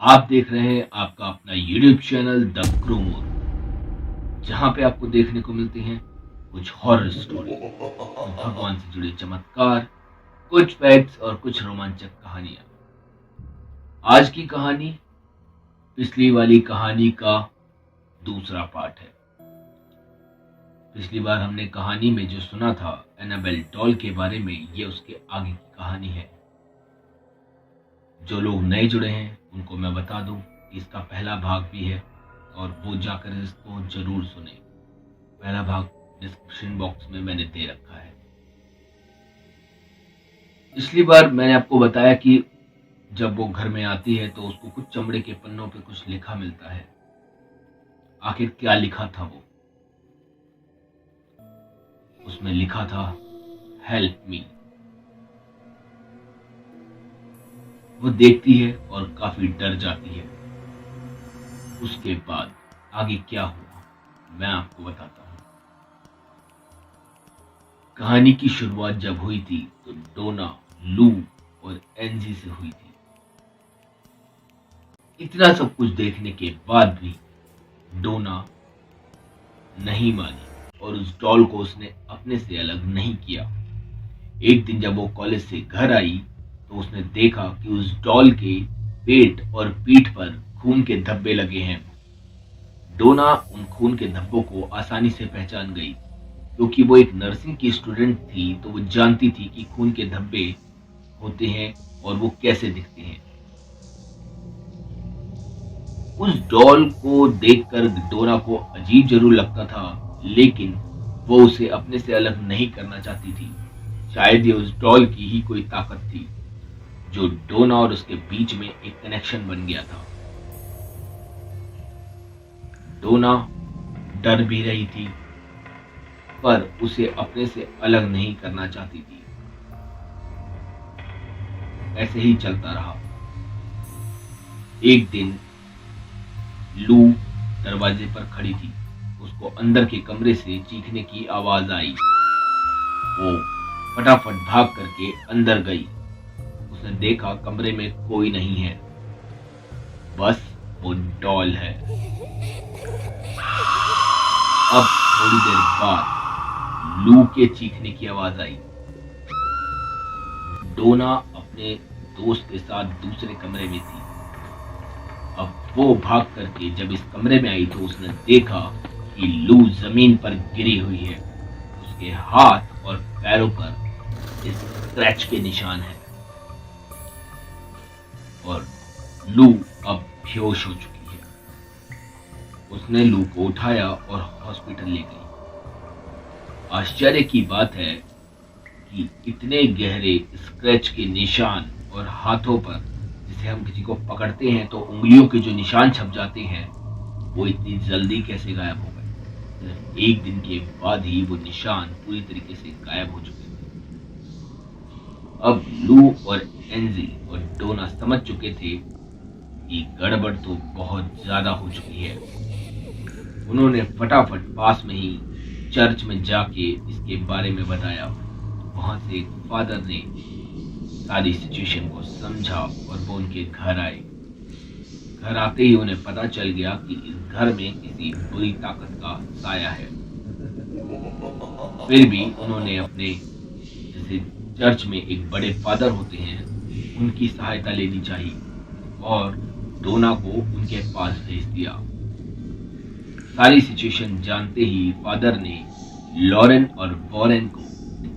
आप देख रहे हैं आपका अपना यूट्यूब चैनल द क्रोमोर, जहां पे आपको देखने को मिलती हैं कुछ हॉरर स्टोरी, कुछ भगवान से जुड़े चमत्कार, कुछ फैक्ट्स और कुछ रोमांचक कहानियां। आज की कहानी पिछली वाली कहानी का दूसरा पार्ट है। पिछली बार हमने कहानी में जो सुना था एनाबेल डॉल के बारे में, ये उसके आगे की कहानी है। जो लोग नए जुड़े हैं उनको मैं बता दूं कि इसका पहला भाग भी है और वो जाकर इसको जरूर सुने। पहला भाग डिस्क्रिप्शन बॉक्स में मैंने दे रखा है। पिछली बार मैंने आपको बताया कि जब वो घर में आती है तो उसको कुछ चमड़े के पन्नों पे कुछ लिखा मिलता है। आखिर क्या लिखा था वो? उसमें लिखा था हेल्प मी। वो देखती है और काफी डर जाती है। उसके बाद आगे क्या हुआ मैं आपको बताता हूँ। कहानी की शुरुआत जब हुई थी तो डोना, लू और एनजी से हुई थी। इतना सब कुछ देखने के बाद भी डोना नहीं मानी और उस डॉल को उसने अपने से अलग नहीं किया। एक दिन जब वो कॉलेज से घर आई तो उसने देखा कि उस डॉल के पेट और पीठ पर खून के धब्बे लगे हैं। डोना उन खून के धब्बों को आसानी से पहचान गई। क्योंकि वो एक नर्सिंग की स्टूडेंट थी तो वो जानती थी कि खून के धब्बे होते हैं और वो कैसे दिखते हैं। उस डॉल को देखकर डोना को अजीब जरूर लगता था, लेकिन वो उसे अपने से अलग नहीं करना चाहती थी। शायद ये उस डॉल की ही कोई ताकत थी जो डोना और उसके बीच में एक कनेक्शन बन गया था। डोना डर भी रही थी पर उसे अपने से अलग नहीं करना चाहती थी। ऐसे ही चलता रहा। एक दिन लू दरवाजे पर खड़ी थी। उसको अंदर के कमरे से चीखने की आवाज आई। वो फटाफट भाग करके अंदर गई। उसने देखा कमरे में कोई नहीं है, बस वो डॉल है। अब थोड़ी देर बाद लू के चीखने की आवाज आई। डोना अपने दोस्त के साथ दूसरे कमरे में थी। अब वो भाग करके जब इस कमरे में आई तो उसने देखा कि लू जमीन पर गिरी हुई है। उसके हाथ और पैरों पर इस स्क्रैच के निशान हैं और लू अब बेहोश हो चुकी है। उसने लू को उठाया और हॉस्पिटल ले गई। आश्चर्य की बात है कि इतने गहरे स्क्रैच के निशान और हाथों पर, जिसे हम किसी को पकड़ते हैं तो उंगलियों के जो निशान छप जाते हैं, वो इतनी जल्दी कैसे गायब हो गए? सिर्फ एक दिन के बाद ही वो निशान पूरी तरीके से गायब हो चुके थे। अब लू और एनजी और डोना समझ चुके थे कि गड़बड़ तो बहुत ज्यादा हो चुकी है। उन्होंने फटाफट पास में ही चर्च में जाके इसके बारे में बताया। वहां से एक फादर ने सारी सिचुएशन को समझा और वो उनके घर आए। घर आते ही उन्हें पता चल गया कि इस घर में किसी बुरी ताकत का साया है। फिर भी उन्होंने अपने, जैसे चर्च में एक बड़े फादर होते हैं, उनकी सहायता लेनी चाहिए और डोना को उनके पास भेज दिया। सारी सिचुएशन जानते ही फादर ने लॉरेन और वॉरेन को,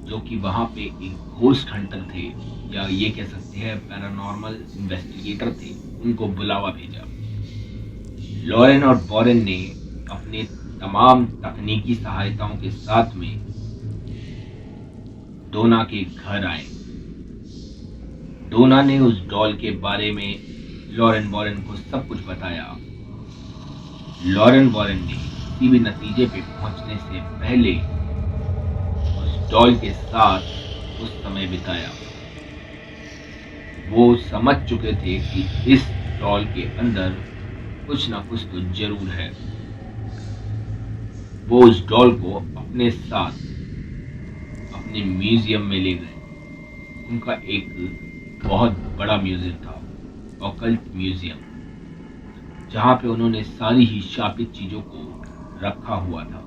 जो कि वहां पे एक घोस्ट हंटर थे या ये कह सकते हैं पैरानॉर्मल इन्वेस्टिगेटर थे, उनको बुलावा भेजा। लॉरेन और वॉरेन ने अपने तमाम तकनीकी सहायताओं के साथ में डोना के घर आए। डोना ने उस डॉल के बारे में लॉरेन वॉरेन को सब कुछ बताया। लॉरेन वॉरेन ने किसी भी नतीजे पे पहुंचने से पहले उस डॉल के साथ कुछ समय बिताया। वो समझ चुके थे कि इस डॉल के अंदर कुछ ना कुछ तो जरूर है। वो उस डॉल को अपने साथ अपने म्यूजियम में ले गए। उनका एक बहुत बड़ा म्यूजियम था, ऑकल्ट म्यूजियम। जहां पे उन्होंने सारी ही शापित चीजों को रखा हुआ था।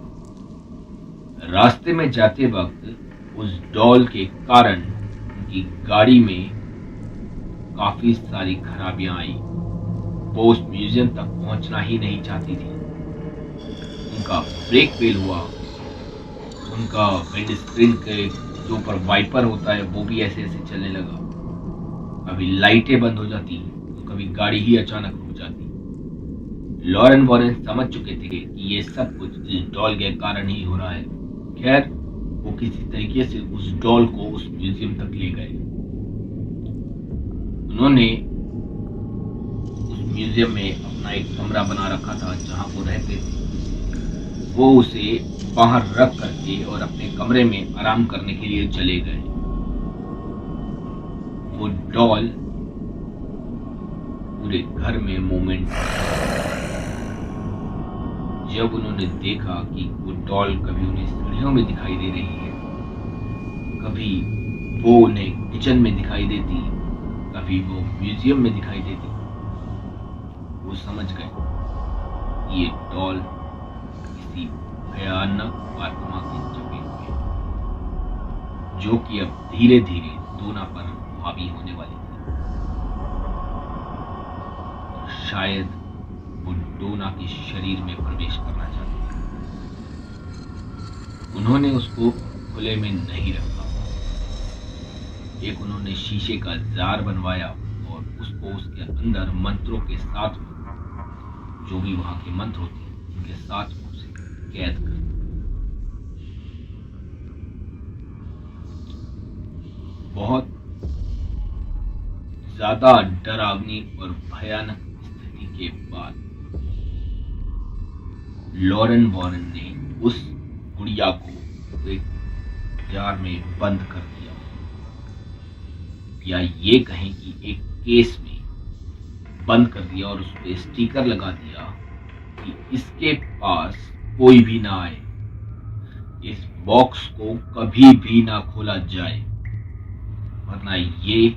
रास्ते में जाते वक्त उस डॉल के कारण उनकी गाड़ी में काफी सारी खराबियां आई। वो उस म्यूजियम तक पहुंचना ही नहीं चाहती थी। उनका ब्रेक फेल हुआ। उनका विंड स्क्रीन के जो ऊपर वाइपर होता है वो भी ऐसे ऐसे चलने लगा। कभी लाइटें बंद हो जाती तो कभी गाड़ी ही अचानक रुक जाती। लॉरेन वॉरेन समझ चुके थे कि ये सब कुछ इस डॉल के कारण ही हो रहा है। खैर, वो किसी तरीके से उस डॉल को उस म्यूजियम तक ले गए। उन्होंने उस म्यूजियम में अपना एक कमरा बना रखा था जहां वो रहते थे। वो उसे बाहर रख करके और अपने कमरे में आराम करने के लिए चले गए। वो डॉल पूरे घर में मूवमेंट। जब उन्होंने देखा कि वो डॉल कभी उन्हें सीढ़ियों में दिखाई दे रही है, कभी वो उन्हें किचन में दिखाई देती, कभी वो म्यूजियम में दिखाई देती, वो समझ गए कि ये डॉल किसी भयानक आत्मा की चपेट में है, जो कि अब धीरे धीरे डोना पर हावी होने वाली थी। और शायद वो डोना के शरीर में प्रवेश करना चाहती थी। उन्होंने उसको खुले में नहीं रखा। एक उन्होंने शीशे का जार बनवाया और उसको उसके अंदर मंत्रों के साथ में, जो भी वहां के मंत्र होते हैं उनके साथ में उसे कैद कर दिया। बहुत ज्यादा डरावनी और भयानक स्थिति के बाद लॉरेन वॉरेन ने उस गुड़िया को एक जार में बंद कर दिया, या ये कहें कि एक केस में बंद कर दिया और उस पर स्टिकर लगा दिया कि इसके पास कोई भी ना आए, इस बॉक्स को कभी भी ना खोला जाए, वरना ये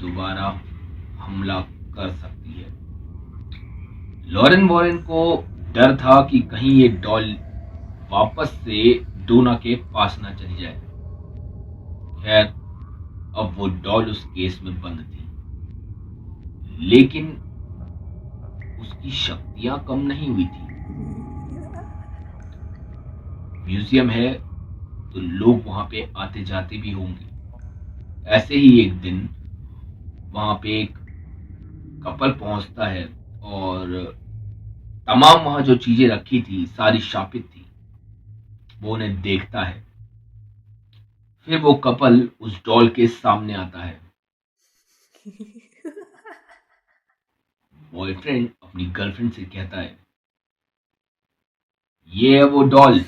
दोबारा हमला कर सकती है। लॉरेन वॉरेन को डर था कि कहीं ये डॉल वापस से डोना के पास ना चली जाए। खैर, अब वो डॉल उस केस में बंद थी, लेकिन उसकी शक्तियां कम नहीं हुई थी। म्यूजियम है तो लोग वहां पे आते जाते भी होंगे। ऐसे ही एक दिन वहां पे एक कपल पहुंचता है और तमाम वहां जो चीजें रखी थी सारी शापित थी। वो उन्हें देखता है। फिर वो कपल उस डॉल के सामने आता है। बॉयफ्रेंड अपनी गर्लफ्रेंड से कहता है, ये है वो डॉल।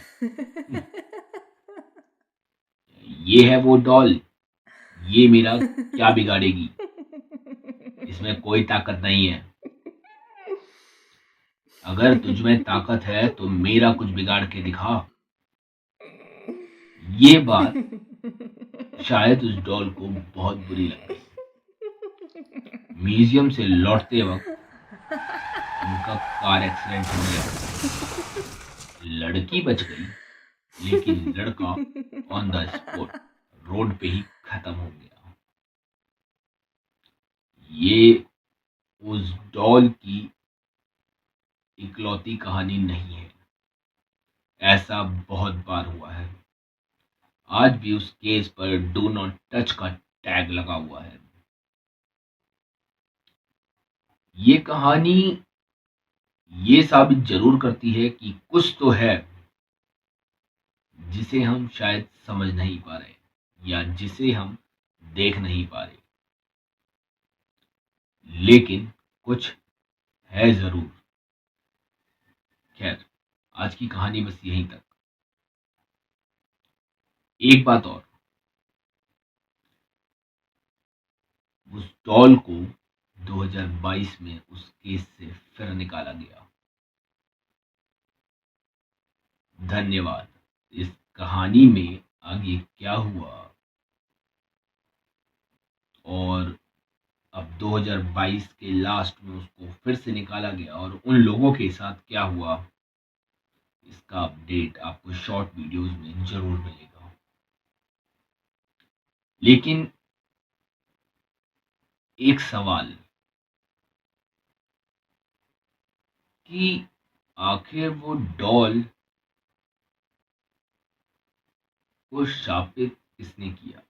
ये है वो डॉल। ये मेरा क्या बिगाड़ेगी? इसमें कोई ताकत नहीं है। अगर तुझमें ताकत है तो मेरा कुछ बिगाड़ के दिखा। ये बात शायद उस डॉल को बहुत बुरी लग गई। म्यूजियम से लौटते वक्त उनका कार एक्सीडेंट हो गया। लड़की बच गई, लेकिन लड़का ऑन द स्पॉट रोड पे ही खत्म हो गया। ये उस डॉल की इकलौती कहानी नहीं है। ऐसा बहुत बार हुआ है। आज भी उस केस पर डू नॉट टच का टैग लगा हुआ है। ये कहानी ये साबित जरूर करती है कि कुछ तो है जिसे हम शायद समझ नहीं पा रहे, या जिसे हम देख नहीं पा रहे, लेकिन कुछ है जरूर। खैर, आज की कहानी बस यहीं तक। एक बात और, उस डॉल को 2022 में उस केस से फिर निकाला गया। धन्यवाद। इस कहानी में आगे क्या हुआ और अब 2022 के लास्ट में उसको फिर से निकाला गया और उन लोगों के साथ क्या हुआ, इसका अपडेट आपको शॉर्ट वीडियोस में जरूर मिलेगा। लेकिन एक सवाल कि आखिर वो डॉल को शापित किसने किया?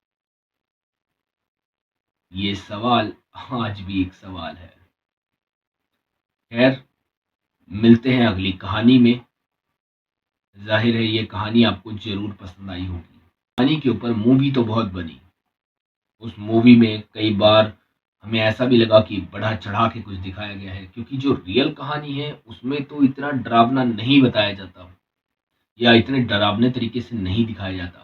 ये सवाल आज भी एक सवाल है। खैर, मिलते हैं अगली कहानी में। जाहिर है ये कहानी आपको जरूर पसंद आई होगी। कहानी के ऊपर मूवी तो बहुत बनी। उस मूवी में कई बार हमें ऐसा भी लगा कि बढ़ा चढ़ा के कुछ दिखाया गया है, क्योंकि जो रियल कहानी है उसमें तो इतना डरावना नहीं बताया जाता या इतने डरावने तरीके से नहीं दिखाया जाता।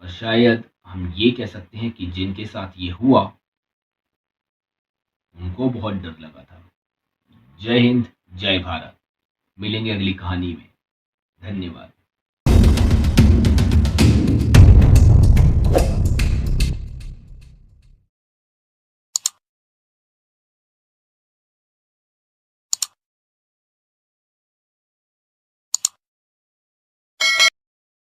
और शायद हम ये कह सकते हैं कि जिनके साथ ये हुआ उनको बहुत डर लगा था। जय हिंद, जय भारत। मिलेंगे अगली कहानी में। धन्यवाद।